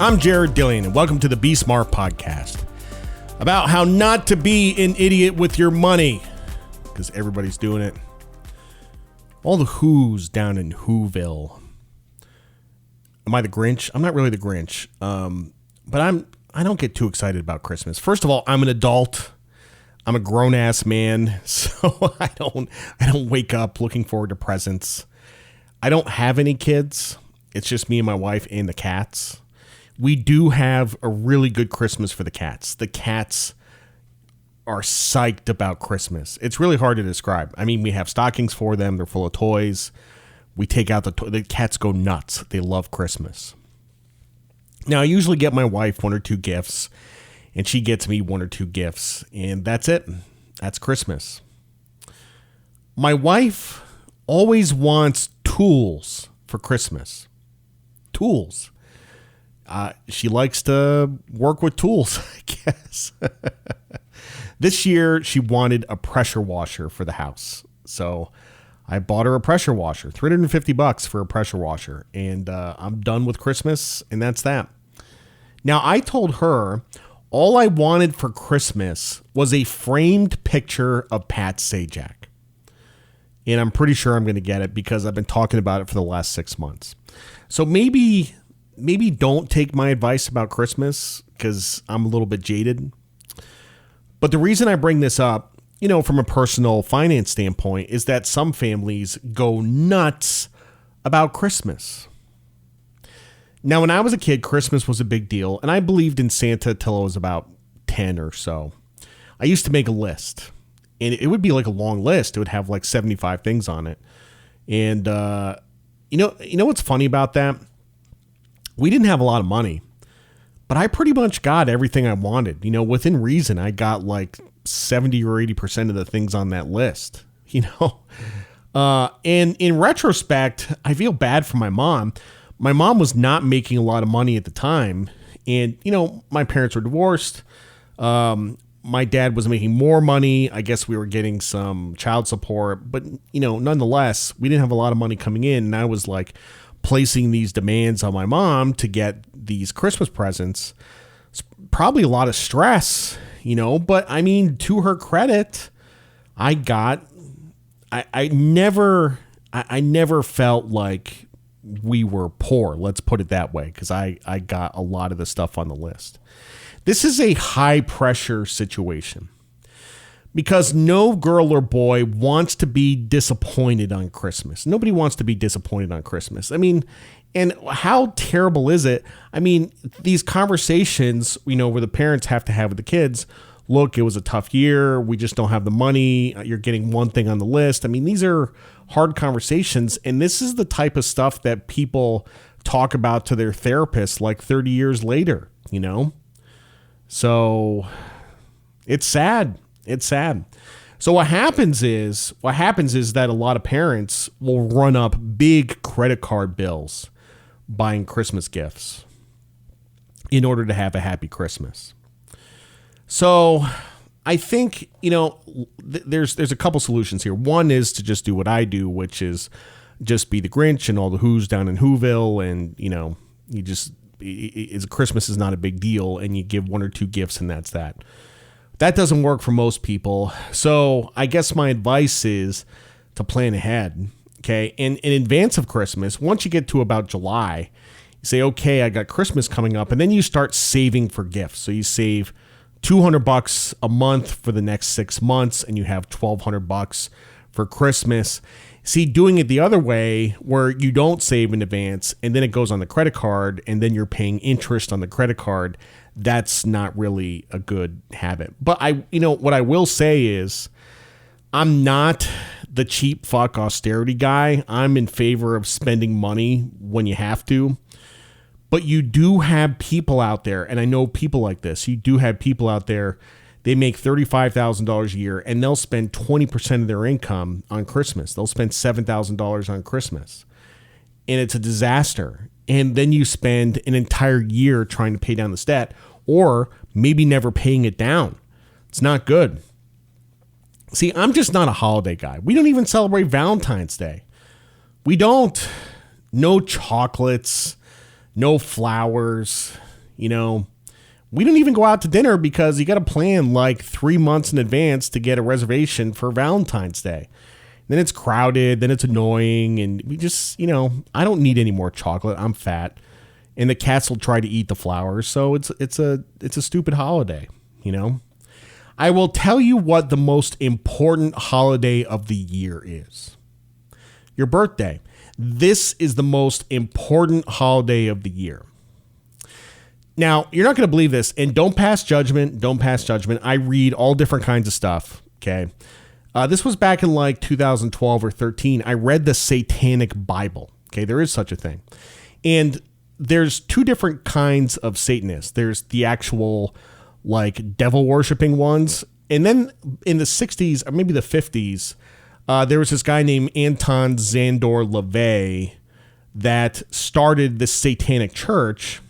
I'm Jared Dillian, and welcome to the Be Smart podcast, about how not to be an idiot with your money, because everybody's doing it. All the Who's down in Whoville. Am I the Grinch? I'm not really the Grinch, but I don't get too excited about Christmas. First of all, I'm an adult. I'm a grown-ass man, so I don't wake up looking forward to presents. I don't have any kids. It's just me and my wife and the cats. We do have a really good Christmas for the cats. The cats are psyched about Christmas. It's really hard to describe. I mean, we have stockings for them. They're full of toys. We take out the cats go nuts. They love Christmas. Now, I usually get my wife one or two gifts, and she gets me one or two gifts, and that's it. That's Christmas. My wife always wants tools for Christmas. Tools. She likes to work with tools, I guess. This year, she wanted a pressure washer for the house. So I bought her a pressure washer, $350 for a pressure washer. And I'm done with Christmas, and that's that. Now, I told her all I wanted for Christmas was a framed picture of Pat Sajak. And I'm pretty sure I'm going to get it because I've been talking about it for the last 6 months. So maybe don't take my advice about Christmas because I'm a little bit jaded. But the reason I bring this up, from a personal finance standpoint, is that some families go nuts about Christmas. Now, when I was a kid, Christmas was a big deal, and I believed in Santa till I was about 10 or so. I used to make a list, and it would be like a long list. It would have like 75 things on it. And you know what's funny about that? We didn't have a lot of money, but I pretty much got everything I wanted. Within reason, I got like 70 or 80% of the things on that list, And in retrospect, I feel bad for my mom. My mom was not making a lot of money at the time. And, my parents were divorced. My dad was making more money. I guess we were getting some child support. But, nonetheless, we didn't have a lot of money coming in. And I was like placing these demands on my mom to get these Christmas presents. It's probably a lot of stress, But, I mean, to her credit, I never felt like we were poor, let's put it that way, because I got a lot of the stuff on the list. This is a high pressure situation because no girl or boy wants to be disappointed on Christmas. Nobody wants to be disappointed on Christmas. I mean, and how terrible is it? I mean, these conversations, where the parents have to have with the kids. Look, it was a tough year. We just don't have the money. You're getting one thing on the list. I mean, these are hard conversations. And this is the type of stuff that people talk about to their therapist like 30 years later, So it's sad. It's sad. So what happens is that a lot of parents will run up big credit card bills buying Christmas gifts in order to have a happy Christmas. So I think, there's a couple solutions here. One is to just do what I do, which is just be the Grinch and all the Who's down in Whoville. And, Christmas is not a big deal. And you give one or two gifts and that's that. That doesn't work for most people. So I guess my advice is to plan ahead. Okay. And in advance of Christmas, once you get to about July, you say, okay, I got Christmas coming up. And then you start saving for gifts. So you save $200 a month for the next 6 months, and you have $1,200 for Christmas. See, doing it the other way, where you don't save in advance, and then it goes on the credit card, and then you're paying interest on the credit card, that's not really a good habit. But what I will say is, I'm not the cheap fuck austerity guy. I'm in favor of spending money when you have to. But you do have people out there, and I know people like this. You do have people out there, they make $35,000 a year, and they'll spend 20% of their income on Christmas. They'll spend $7,000 on Christmas. And it's a disaster. And then you spend an entire year trying to pay down this debt, or maybe never paying it down. It's not good. See, I'm just not a holiday guy. We don't even celebrate Valentine's Day. We don't. No chocolates, no flowers, You know, we don't even go out to dinner because you got to plan like 3 months in advance to get a reservation for Valentine's Day. Then it's crowded, then it's annoying, and we just, you know, I don't need any more chocolate. I'm fat, and the cats will try to eat the flowers. So it's a stupid holiday, you know. I will tell you what the most important holiday of the year is. Your birthday. This is the most important holiday of the year. Now, you're not going to believe this, and don't pass judgment. Don't pass judgment. I read all different kinds of stuff, okay? This was back in like 2012 or 13. I read the Satanic Bible. Okay, there is such a thing. And there's two different kinds of Satanists. There's the actual like devil worshiping ones. And then in the 60s or maybe the 50s, there was this guy named Anton Szandor LaVey that started the Satanic Church.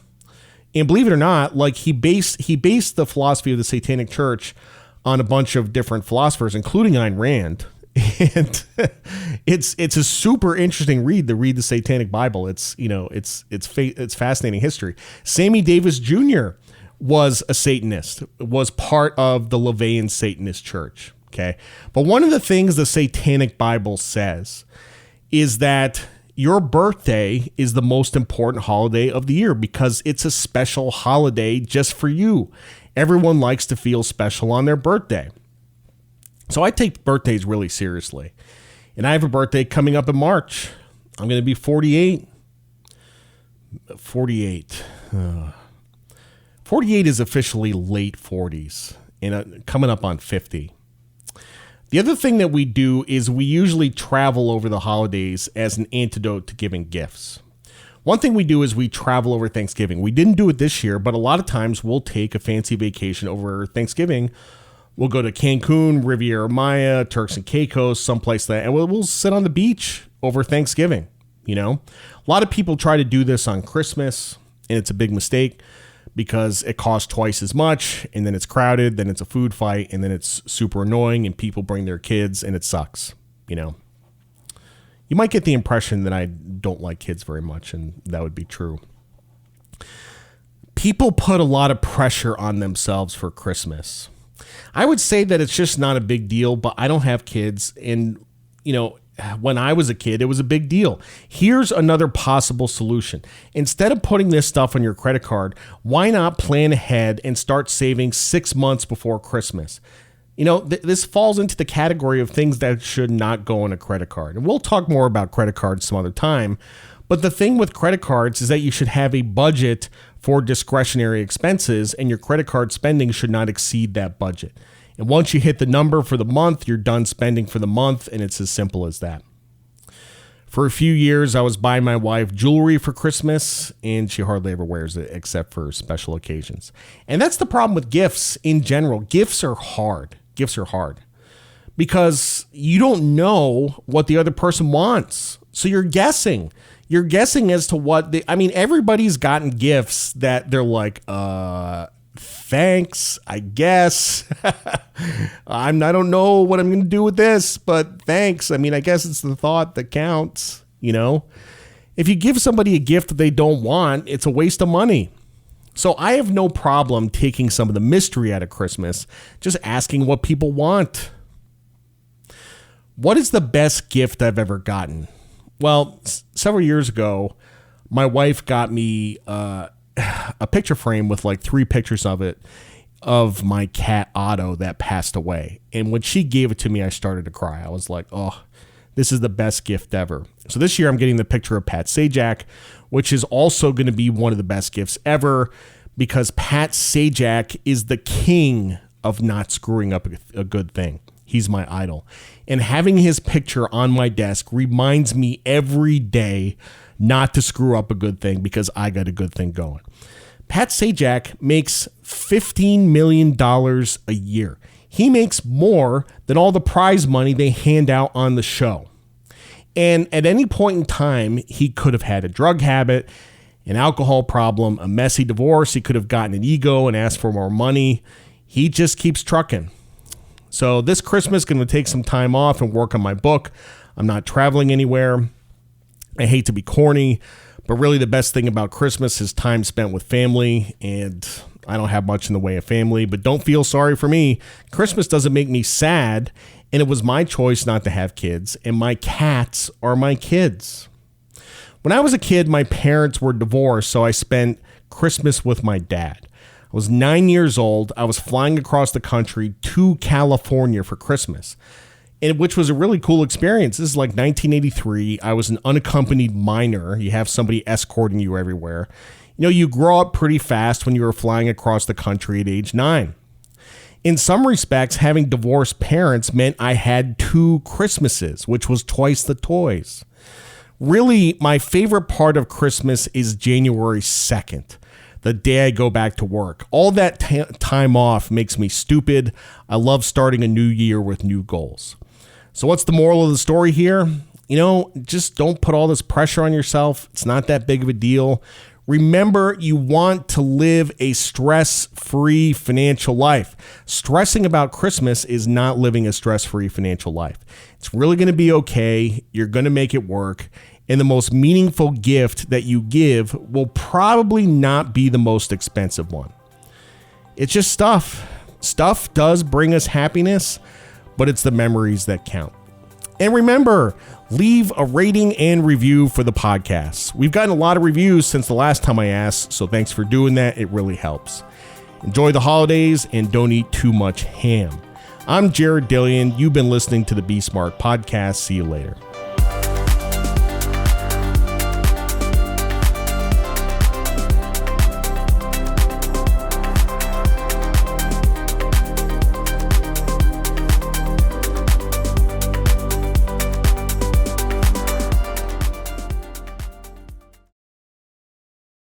And believe it or not, like he based the philosophy of the Satanic Church on a bunch of different philosophers, including Ayn Rand. And it's a super interesting read to read the Satanic Bible. It's, you know, it's fascinating history. Sammy Davis Jr. was a Satanist, was part of the LaVeyan Satanist Church. Okay. But one of the things the Satanic Bible says is that your birthday is the most important holiday of the year because it's a special holiday just for you. Everyone likes to feel special on their birthday. So I take birthdays really seriously. And I have a birthday coming up in March. I'm going to be 48. 48. 48 is officially late 40s and coming up on 50. The other thing that we do is we usually travel over the holidays as an antidote to giving gifts. One thing we do is we travel over Thanksgiving. We didn't do it this year, but a lot of times we'll take a fancy vacation over Thanksgiving. We'll go to Cancun, Riviera Maya, Turks and Caicos, someplace that, and we'll sit on the beach over Thanksgiving. You know, a lot of people try to do this on Christmas, and it's a big mistake because it costs twice as much, and then it's crowded, then it's a food fight, and then it's super annoying, and people bring their kids, and it sucks. You know. You might get the impression that I don't like kids very much, and that would be true. People put a lot of pressure on themselves for Christmas. I would say that it's just not a big deal, but I don't have kids, and, you know, when I was a kid, it was a big deal. Here's another possible solution. Instead of putting this stuff on your credit card, why not plan ahead and start saving 6 months before Christmas? You know, this falls into the category of things that should not go on a credit card. And we'll talk more about credit cards some other time. But the thing with credit cards is that you should have a budget for discretionary expenses, and your credit card spending should not exceed that budget. And once you hit the number for the month, you're done spending for the month, and it's as simple as that. For a few years, I was buying my wife jewelry for Christmas, and she hardly ever wears it except for special occasions. And that's the problem with gifts in general. Gifts are hard. Gifts are hard because you don't know what the other person wants. So you're guessing. You're guessing as to what everybody's gotten gifts that they're like, thanks, I guess. I don't know what I'm going to do with this, but thanks. I mean, I guess it's the thought that counts, you know? If you give somebody a gift that they don't want, it's a waste of money. So I have no problem taking some of the mystery out of Christmas, just asking what people want. What is the best gift I've ever gotten? Well, several years ago, my wife got me a picture frame with like 3 pictures of my cat Otto that passed away. And when she gave it to me, I started to cry. I was like, oh, this is the best gift ever. So this year I'm getting the picture of Pat Sajak, which is also going to be one of the best gifts ever because Pat Sajak is the king of not screwing up a good thing. He's my idol. And having his picture on my desk reminds me every day not to screw up a good thing because I got a good thing going. Pat Sajak makes $15 million a year. He makes more than all the prize money they hand out on the show. And at any point in time, he could have had a drug habit, an alcohol problem, a messy divorce. He could have gotten an ego and asked for more money. He just keeps trucking. So this Christmas, going to take some time off and work on my book. I'm not traveling anywhere. I hate to be corny, But really the best thing about Christmas is time spent with family, and I don't have much in the way of family, but don't feel sorry for me. Christmas doesn't make me sad, and it was my choice not to have kids, and my cats are my kids. When I was a kid, my parents were divorced, so I spent Christmas with my dad. I was 9 years old. I was flying across the country to California for Christmas, and which was a really cool experience. This is like 1983. I was an unaccompanied minor. You have somebody escorting you everywhere. You know, you grow up pretty fast when you were flying across the country at age 9. In some respects, having divorced parents meant I had 2 Christmases, which was twice the toys. Really, my favorite part of Christmas is January 2nd, the day I go back to work. All that time off makes me stupid. I love starting a new year with new goals. So what's the moral of the story here? You know, just don't put all this pressure on yourself. It's not that big of a deal. Remember, you want to live a stress-free financial life. Stressing about Christmas is not living a stress-free financial life. It's really going to be okay. You're going to make it work. And the most meaningful gift that you give will probably not be the most expensive one. It's just stuff. Stuff does bring us happiness, but it's the memories that count. And remember, leave a rating and review for the podcast. We've gotten a lot of reviews since the last time I asked, so thanks for doing that. It really helps. Enjoy the holidays and don't eat too much ham. I'm Jared Dillian. You've been listening to the Be Smart podcast. See you later.